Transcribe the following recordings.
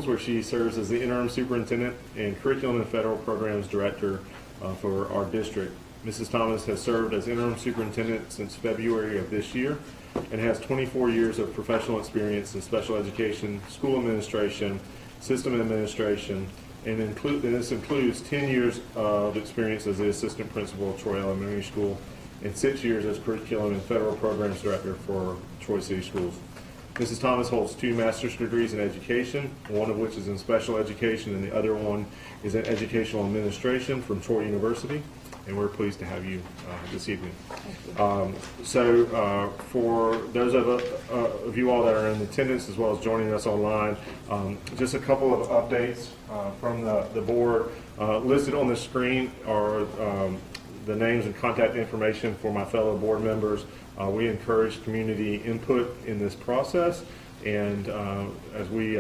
where she serves as the interim superintendent and curriculum and federal programs director for our district. Mrs. Thomas has served as interim superintendent since February of this year and has 24 years of professional experience in special education, school administration, system administration, and this includes 10 years of experience as the assistant principal of Troy Elementary School and 6 years as curriculum and federal programs director for Troy City Schools. Mrs. Thomas holds 2 master's degrees in education, one of which is in special education and the other one is in educational administration from Troy University, and we're pleased to have you this evening. For those of you all that are in attendance as well as joining us online, just a couple of updates from the board. Listed on the screen are the names and contact information for my fellow board members. We encourage community input in this process, and as we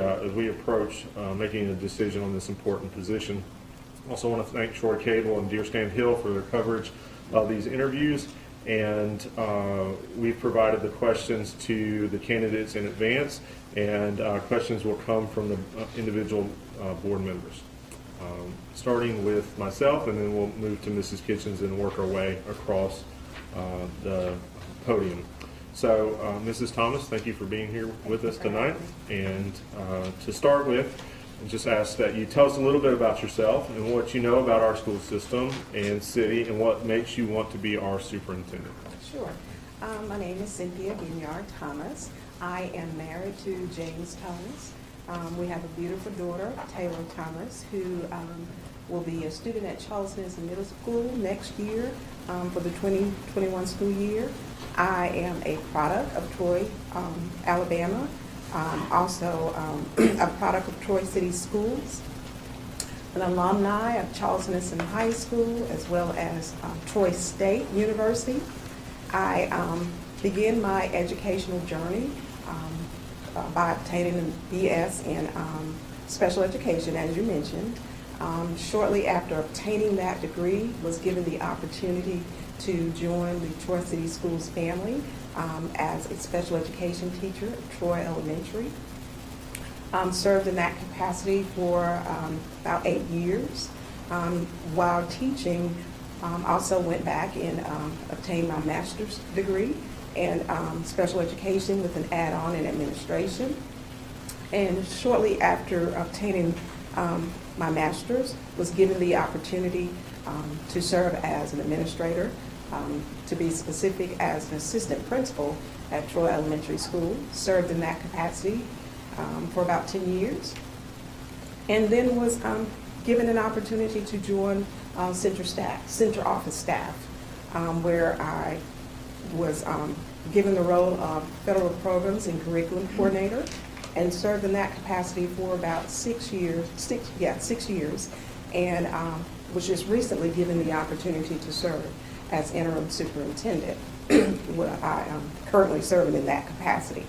approach making a decision on this important position. Also want to thank Troy Cable and Deer Stand Hill for their coverage of these interviews, and we've provided the questions to the candidates in advance, and questions will come from the individual board members. Starting with myself, and then we'll move to Mrs. Kitchens and work our way across the podium. So, Mrs. Thomas, thank you for being here with us tonight. And to start with, I just ask that you tell us a little bit about yourself and what you know about our school system and city and what makes you want to be our superintendent. Sure. My name is Cynthia Thomas. I am married to James Thomas. We have a beautiful daughter, Taylor Thomas, who will be a student at Charles Nelson Middle School next year for the 2021 school year. I am a product of Troy, Alabama. Also a product of Troy City Schools, an alumni of Charles Nelson High School, as well as Troy State University. I began my educational journey by obtaining a BS in special education, as you mentioned. Shortly after obtaining that degree, was given the opportunity to join the Troy City Schools family as a special education teacher at Troy Elementary. Served in that capacity for about 8 years. While teaching, also went back and obtained my master's degree in special education with an add-on in administration. And shortly after obtaining my master's, was given the opportunity to serve as an administrator, to be specific, as an assistant principal at Troy Elementary School. Served in that capacity for about 10 years. And then was given an opportunity to join center office staff, where I was given the role of federal programs and curriculum coordinator, and served in that capacity for about 6 years, and was just recently given the opportunity to serve as interim superintendent, where I am currently serving in that capacity.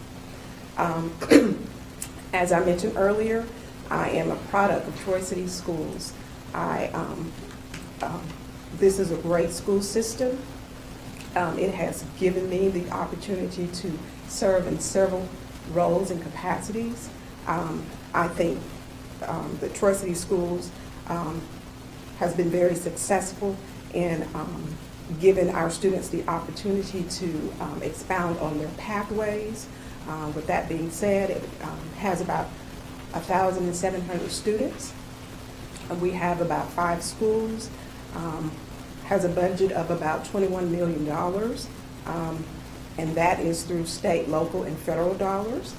As I mentioned earlier, I am a product of Troy City Schools. This is a great school system. It has given me the opportunity to serve in several roles and capacities. I think the Troy City Schools has been very successful in giving our students the opportunity to expound on their pathways. With that being said, it has about 1,700 students. We have about 5 schools, has a budget of about $21 million, and that is through state, local, and federal dollars.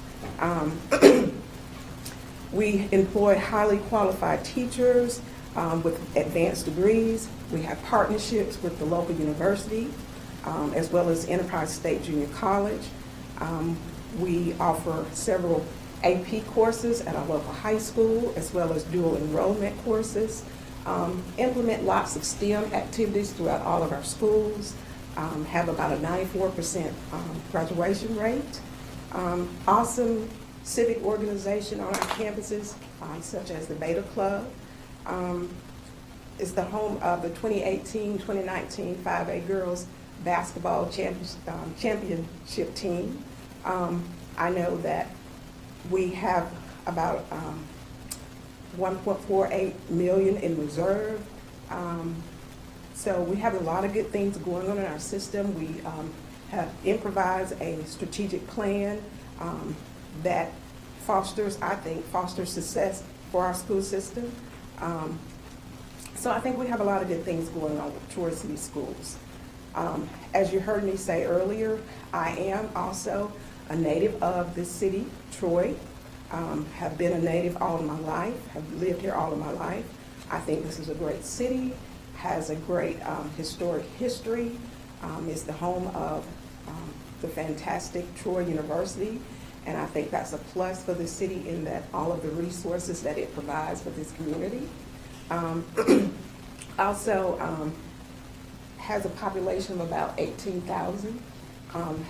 We employ highly qualified teachers with advanced degrees. We have partnerships with the local university, as well as Enterprise State Junior College. We offer several AP courses at our local high school, as well as dual enrollment courses. Implement lots of STEM activities throughout all of our schools. Have about a 94% graduation rate. Awesome civic organization on our campuses, such as the Beta Club. Is the home of the 2018-2019 5A Girls Basketball Championship team. I know that we have about 1.48 million in reserve. So we have a lot of good things going on in our system. We have improvised a strategic plan that fosters success for our school system. So I think we have a lot of good things going on with Troy City Schools. As you heard me say earlier, I am also a native of this city, Troy. Have been a native all of my life, have lived here all of my life. I think this is a great city, has a great historic history, is the home of the fantastic Troy University, and I think that's a plus for the city in that all of the resources that it provides for this community. Also has a population of about 18,000,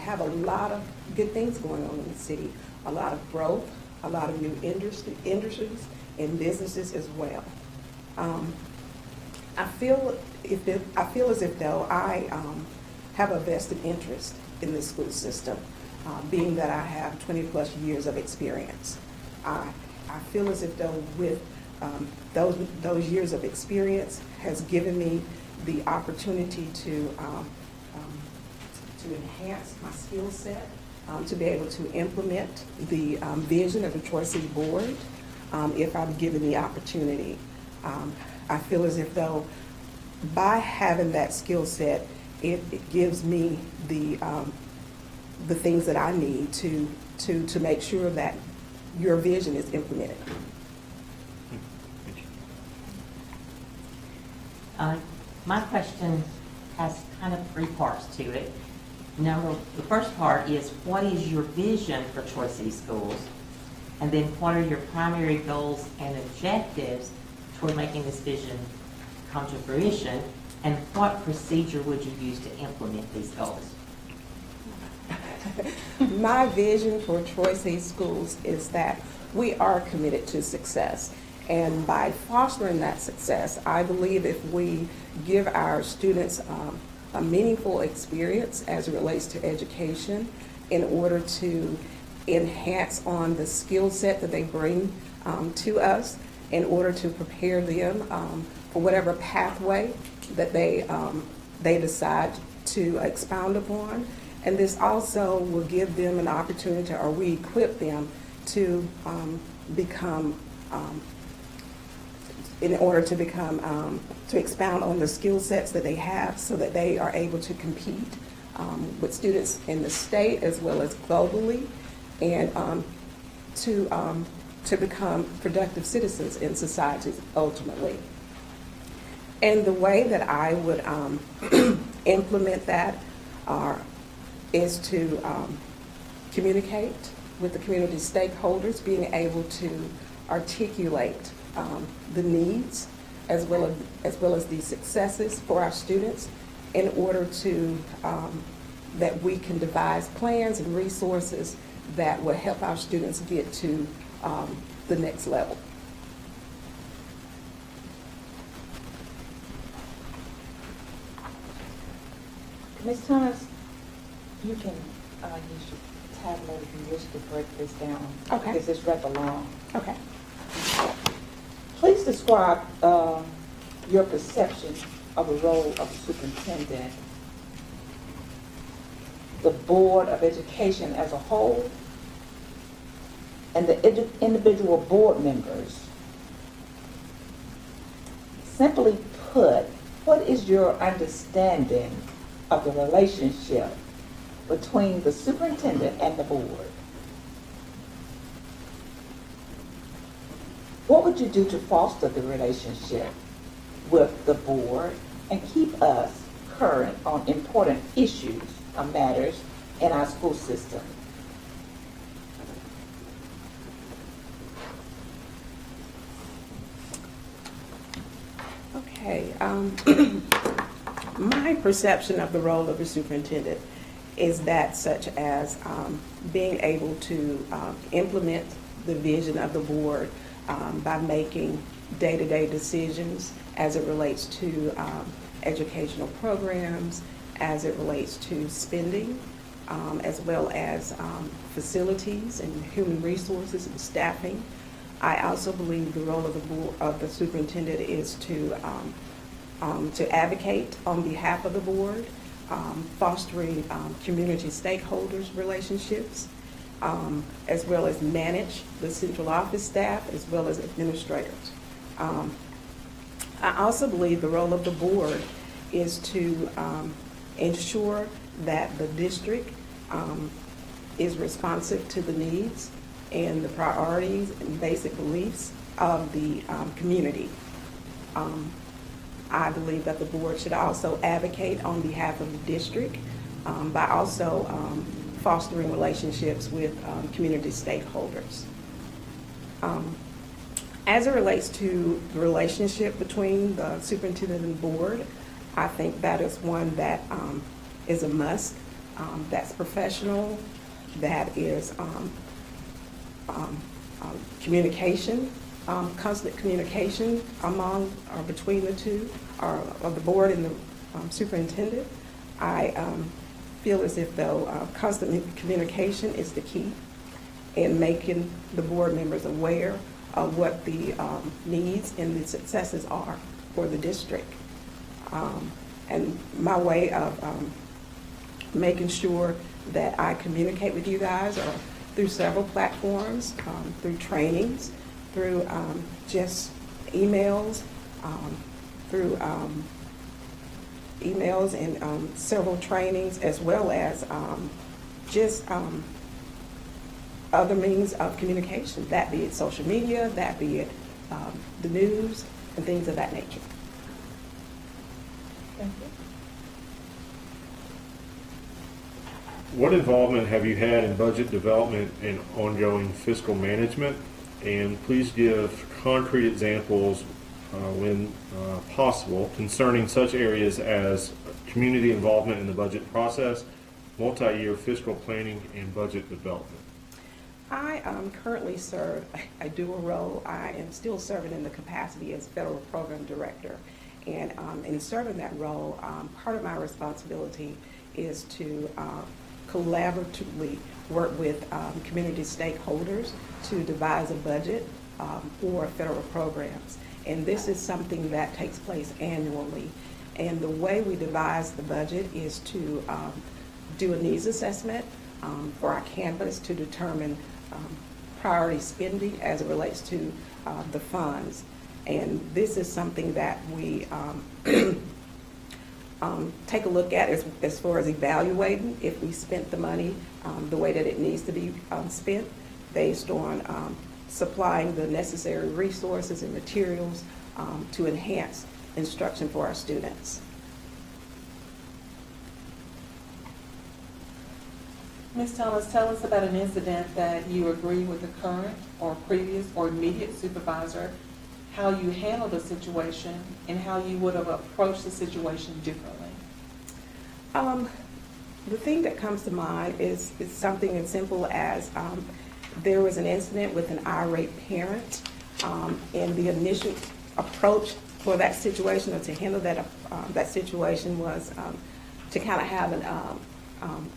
have a lot of good things going on in the city, a lot of growth, a lot of new industries and businesses as well. I feel as if though I have a vested interest in the school system, being that I have 20 plus years of experience. I feel as if though with those years of experience has given me the opportunity to enhance my skill set, to be able to implement the vision of the Troy City Board if I'm given the opportunity. I feel as if though by having that skill set, it gives me the things that I need to make sure that your vision is implemented. My question has kind of three parts to it. The first part is, what is your vision for Troy City Schools? And then what are your primary goals and objectives toward making this vision come to fruition? And what procedure would you use to implement these goals? My vision for Troy City Schools is that we are committed to success. And by fostering that success, I believe if we give our students a meaningful experience as it relates to education in order to enhance on the skill set that they bring to us, in order to prepare them for whatever pathway that they decide to expound upon. And this also will give them an opportunity, or we equip them to become, in order to become, to expound on the skill sets that they have so that they are able to compete with students in the state as well as globally, and to become productive citizens in society ultimately. And the way that I would implement that is to communicate with the community stakeholders, being able to articulate the needs as well as the successes for our students in order to that we can devise plans and resources that will help our students get to the next level. Ms. Thomas, you can use your tablet if you wish to break this down. Okay. Because it's rather long. Okay. Please describe your perception of the role of the superintendent, the Board of Education as a whole, and the individual board members. Simply put, what is your understanding of the relationship between the superintendent and the board? What would you do to foster the relationship with the board and keep us current on important issues or matters in our school system? Okay. My perception of the role of the superintendent is that such as being able to implement the vision of the board by making day-to-day decisions as it relates to educational programs, as it relates to spending, as well as facilities and human resources and staffing. I also believe the role of the board, of the superintendent is to advocate on behalf of the board, fostering community stakeholders relationships, as well as manage the central office staff as well as administrators. I also believe the role of the board is to ensure that the district is responsive to the needs and the priorities and basic beliefs of the community. I believe that the board should also advocate on behalf of the district by also fostering relationships with community stakeholders. As it relates to the relationship between the superintendent and the board, I think that is one that is a must. That's professional, that is communication, constant communication among or between the two, or of the board and the superintendent. I feel as if though constant communication is the key in making the board members aware of what the needs and the successes are for the district. And my way of making sure that I communicate with you guys are through several platforms, through trainings, through just emails, through emails and several trainings, as well as just other means of communication, that be it social media, that be it the news, and things of that nature. Thank you. What involvement have you had in budget development and ongoing fiscal management? And please give concrete examples when possible concerning such areas as community involvement in the budget process, multi-year fiscal planning, and budget development. I currently serve a dual role. I am still serving in the capacity as federal program director. And in serving that role, part of my responsibility is to collaboratively work with community stakeholders to devise a budget for federal programs. And this is something that takes place annually. And the way we devise the budget is to do a needs assessment for our campus to determine priority spending as it relates to the funds. And this is something that we take a look at as far as evaluating if we spent the money the way that it needs to be spent, based on supplying the necessary resources and materials to enhance instruction for our students. Ms. Thomas, tell us about an incident that you agree with the current or previous or immediate supervisor, how you handled the situation, and how you would have approached the situation differently. The thing that comes to mind is something as simple as there was an incident with an irate parent, and the initial approach for that situation, or to handle that situation, was to kind of have an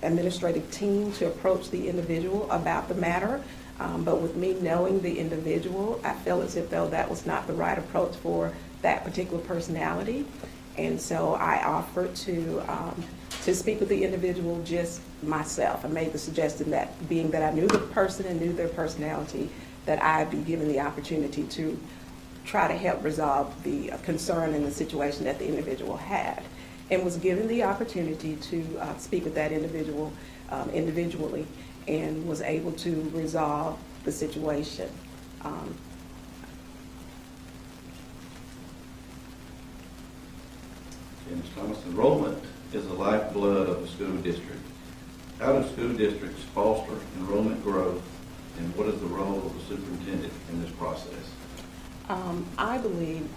administrative team to approach the individual about the matter. But with me knowing the individual, I felt as if though that was not the right approach for that particular personality. And so I offered to speak with the individual just myself. I made the suggestion that, being that I knew the person and knew their personality, that I'd be given the opportunity to try to help resolve the concern and the situation that the individual had, and was given the opportunity to speak with that individual individually, and was able to resolve the situation. Ms. Thomas, enrollment is the lifeblood of the school district. How do school districts foster enrollment growth, and what is the role of the superintendent in this process? I believe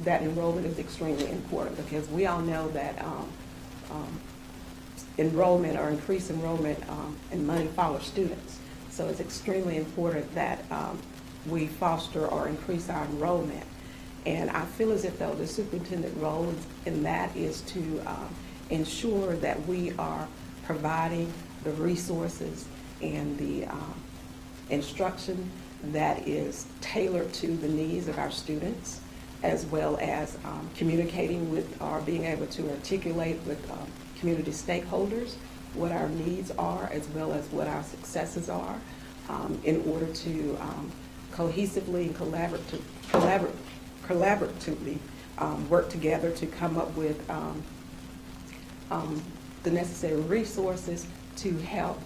that enrollment is extremely important, because we all know that enrollment or increased enrollment and money follows students. So it's extremely important that we foster or increase our enrollment. And I feel as if though the superintendent role in that is to ensure that we are providing the resources and the instruction that is tailored to the needs of our students, as well as communicating with or being able to articulate with community stakeholders what our needs are, as well as what our successes are, in order to cohesively and collaboratively work together to come up with the necessary resources to help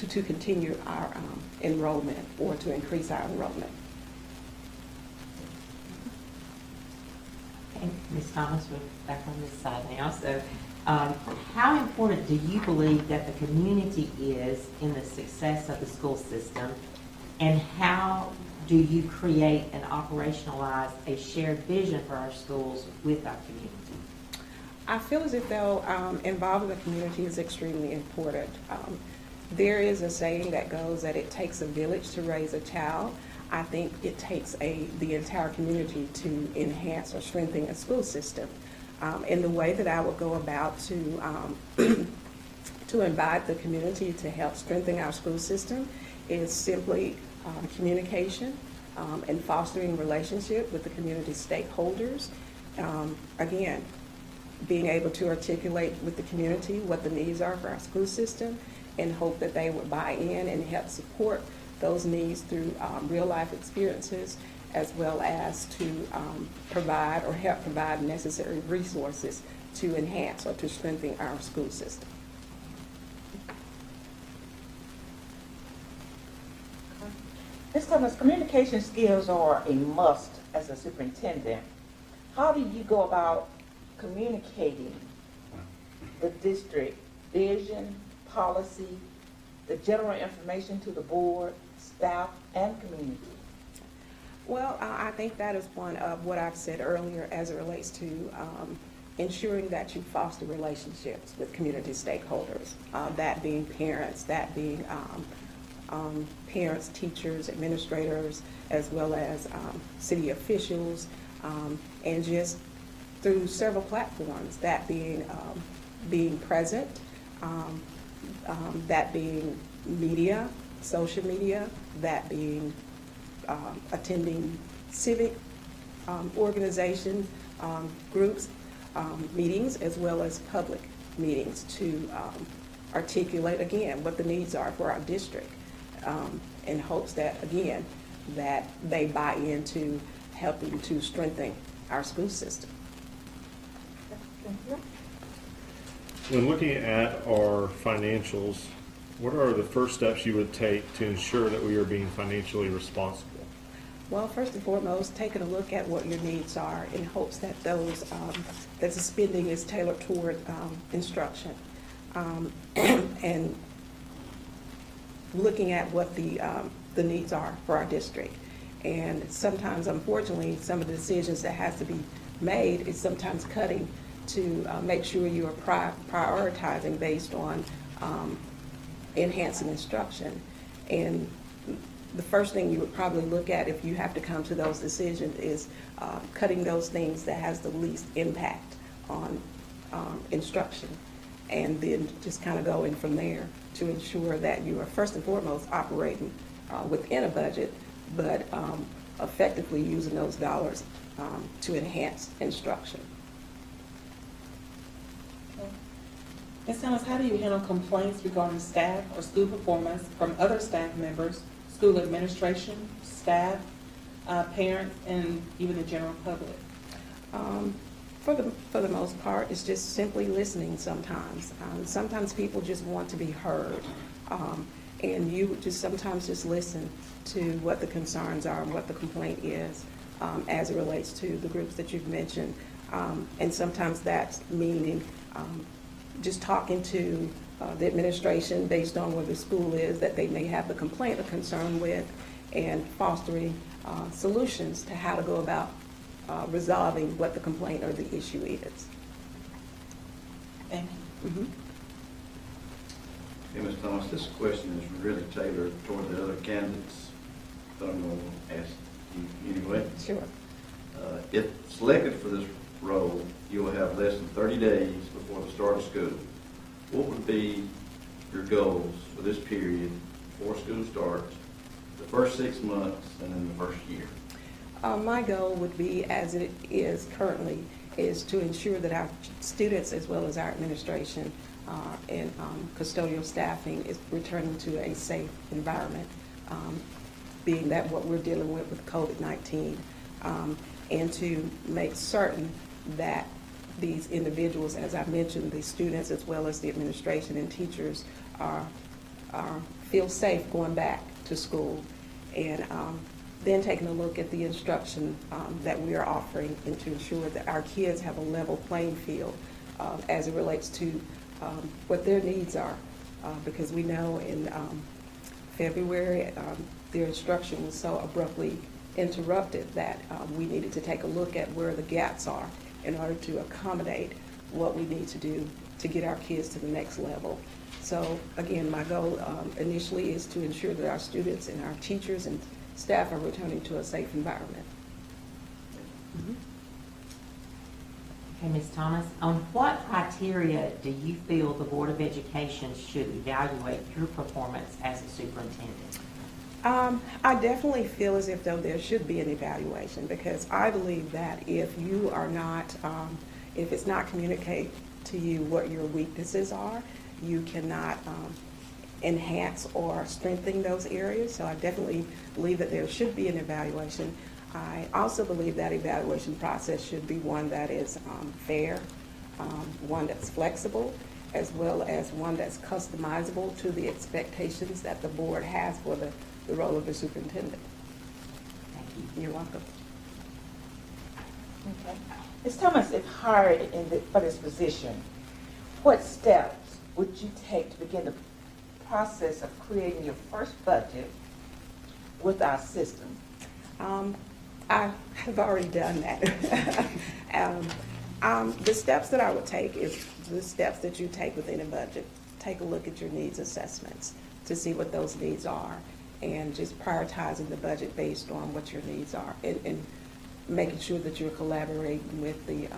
to continue our enrollment or to increase our enrollment. Okay, Ms. Thomas, we're back on this side now. So, how important do you believe that the community is in the success of the school system, and how do you create and operationalize a shared vision for our schools with our community? I feel as if though involving the community is extremely important. There is a saying that goes that it takes a village to raise a child. I think it takes the entire community to enhance or strengthen a school system. And the way that I would go about to to invite the community to help strengthen our school system is simply communication and fostering relationship with the community stakeholders. Again, being able to articulate with the community what the needs are for our school system, and hope that they would buy in and help support those needs through real life experiences, as well as to provide or help provide necessary resources to enhance or to strengthen our school system. Ms. Thomas, communication skills are a must as a superintendent. How do you go about communicating the district vision, policy, the general information to the board, staff, and community? Well, I think that is one of what I've said earlier as it relates to ensuring that you foster relationships with community stakeholders, that being parents, that being parents, teachers, administrators, as well as city officials, and just through several platforms, that being present, that being media, social media, that being attending civic organizations, groups, meetings, as well as public meetings to articulate again what the needs are for our district, in hopes that, again, that they buy into helping to strengthen our school system. When looking at our financials, what are the first steps you would take to ensure that we are being financially responsible? Well, first and foremost, taking a look at what your needs are in hopes that those that the spending is tailored toward instruction, and looking at what the needs are for our district. And sometimes, unfortunately, some of the decisions that has to be made is sometimes cutting to make sure you are prioritizing based on enhancing instruction. And the first thing you would probably look at if you have to come to those decisions is cutting those things that has the least impact on instruction, and then just kind of going from there to ensure that you are first and foremost operating within a budget, but effectively using those dollars to enhance instruction. Ms. Thomas, how do you handle complaints regarding staff or school performance from other staff members, school administration, staff, parents, and even the general public? For the most part, it's just simply listening sometimes. Sometimes people just want to be heard. And you would just sometimes just listen to what the concerns are and what the complaint is as it relates to the groups that you've mentioned. And sometimes that's meaning just talking to the administration based on where the school is that they may have the complaint or concern with, and fostering solutions to how to go about resolving what the complaint or the issue is. Thank you. Mm-hmm. Hey, Ms. Thomas, this question is really tailored toward the other candidates, but I'm going to ask you anyway. Sure. If selected for this role, you will have less than 30 days before the start of school. What would be your goals for this period before school starts to the first 6 months and in the first year? My goal would be, as it is currently, is to ensure that our students as well as our administration and custodial staffing is returning to a safe environment, being that what we're dealing with COVID-19, and to make certain that these individuals, as I mentioned, the students as well as the administration and teachers feel safe going back to school, and then taking a look at the instruction that we are offering, and to ensure that our kids have a level playing field as it relates to what their needs are, because we know in February their instruction was so abruptly interrupted that we needed to take a look at where the gaps are in order to accommodate what we need to do to get our kids to the next level. So again, my goal initially is to ensure that our students and our teachers and staff are returning to a safe environment. Okay, Ms. Thomas, on what criteria do you feel the Board of Education should evaluate your performance as a superintendent? I definitely feel as if though there should be an evaluation, because I believe that if you are not, if it's not communicated to you what your weaknesses are, you cannot enhance or strengthen those areas. So I definitely believe that there should be an evaluation. I also believe that evaluation process should be one that is fair, one that's flexible, as well as one that's customizable to the expectations that the board has for the role of the superintendent. Thank you. You're welcome. Okay. Ms. Thomas, if hired for this position, what steps would you take to begin the process of creating your first budget with our system? I have already done that. The steps that I would take is the steps that you take within a budget. Take a look at your needs assessments to see what those needs are, and just prioritizing the budget based on what your needs are, and making sure that you're collaborating with the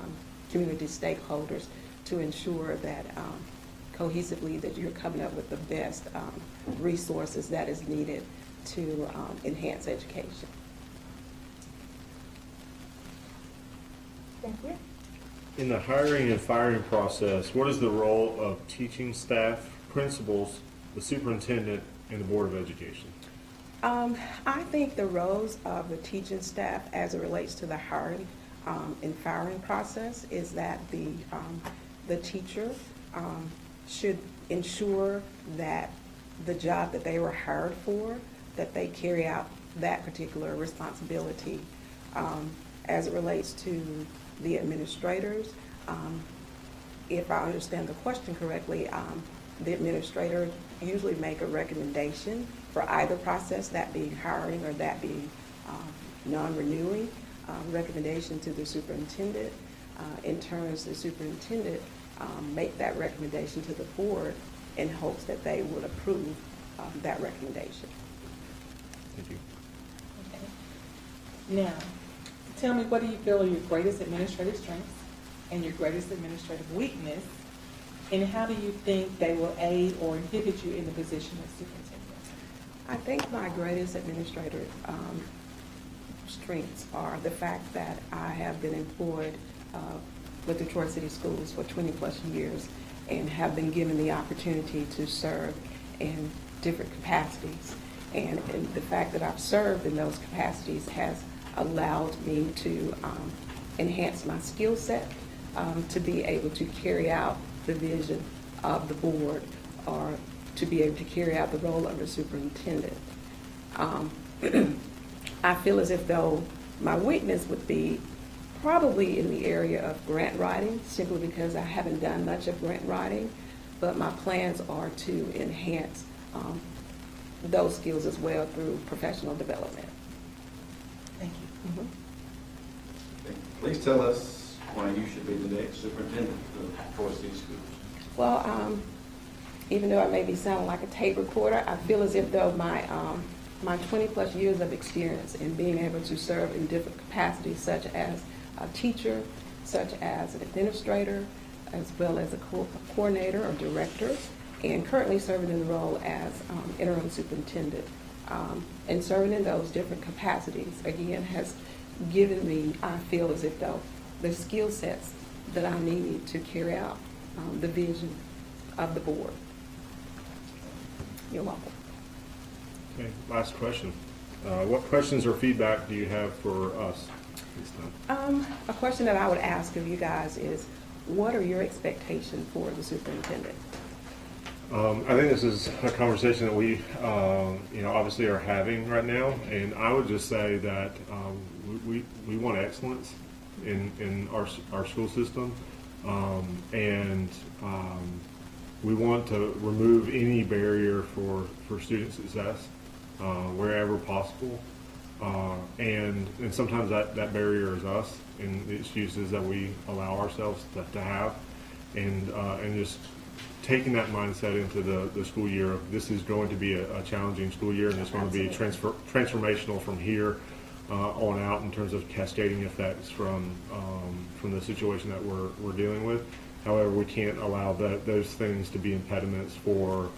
community stakeholders to ensure that cohesively that you're coming up with the best resources that is needed to enhance education. Thank you. In the hiring and firing process, what is the role of teaching staff, principals, the superintendent, and the Board of Education? I think the roles of the teaching staff as it relates to the hiring and firing process is that the teacher should ensure that the job that they were hired for, that they carry out that particular responsibility. As it relates to the administrators, if I understand the question correctly, the administrators usually make a recommendation for either process, that being hiring or that being non-renewing, recommendation to the superintendent. In turn, the superintendent make that recommendation to the board in hopes that they would approve that recommendation. Thank you. Okay. Now, tell me, what do you feel are your greatest administrative strengths and your greatest administrative weakness, and how do you think they will aid or inhibit you in the position of superintendent? I think my greatest administrative strengths are the fact that I have been employed with the Troy City Schools for 20 plus years and have been given the opportunity to serve in different capacities. And the fact that I've served in those capacities has allowed me to enhance my skill set, to be able to carry out the vision of the board, or to be able to carry out the role of the superintendent. I feel as if though my weakness would be probably in the area of grant writing, simply because I haven't done much of grant writing, but my plans are to enhance those skills as well through professional development. Thank you. Okay. Please tell us why you should be the next superintendent of Troy City Schools. Well, even though I may be sounding like a tape recorder, I feel as if though my 20 plus years of experience in being able to serve in different capacities, such as a teacher, such as an administrator, as well as a coordinator or director, and currently serving in the role as interim superintendent, And serving in those different capacities, again, has given me, I feel as if though, the skill sets that I need to carry out the vision of the board. You're welcome. Okay, last question. What questions or feedback do you have for us this time? A question that I would ask of you guys is, what are your expectations for the superintendent? I think this is a conversation that we, obviously are having right now, and I would just say that we want excellence in our school system, and we want to remove any barrier for student success wherever possible, and sometimes that barrier is us and the excuses that we allow ourselves to have, and just taking that mindset into the school year. This is going to be a challenging school year, and it's going to be transformational from here on out in terms of cascading effects from the situation that we're dealing with. However, we can't allow those things to be impediments for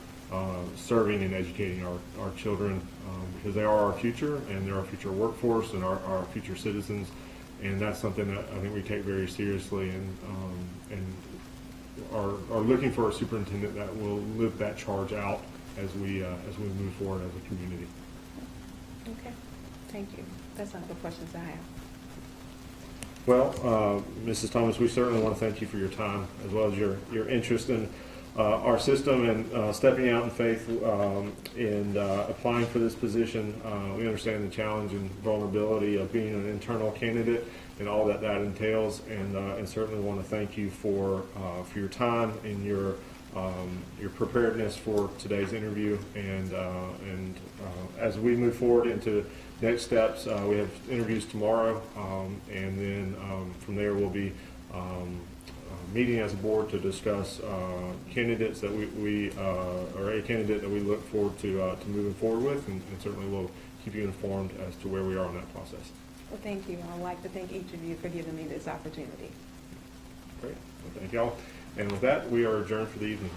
serving and educating our children, because they are our future, and they're our future workforce and our future citizens, and that's something that I think we take very seriously, and are looking for a superintendent that will live that charge out as we move forward as a community. Okay, thank you. That's all the questions I have. Well, Mrs. Thomas, we certainly want to thank you for your time, as well as your interest in our system and stepping out in faith and applying for this position. We understand the challenge and vulnerability of being an internal candidate and all that entails, and certainly want to thank you for your time and your preparedness for today's interview. And as we move forward into next steps, we have interviews tomorrow, and then from there we'll be meeting as a board to discuss candidates that or a candidate that we look forward to moving forward with, and certainly we'll keep you informed as to where we are in that process. Well, thank you. I'd like to thank each of you for giving me this opportunity. Great. Well, thank y'all. And with that, we are adjourned for the evening.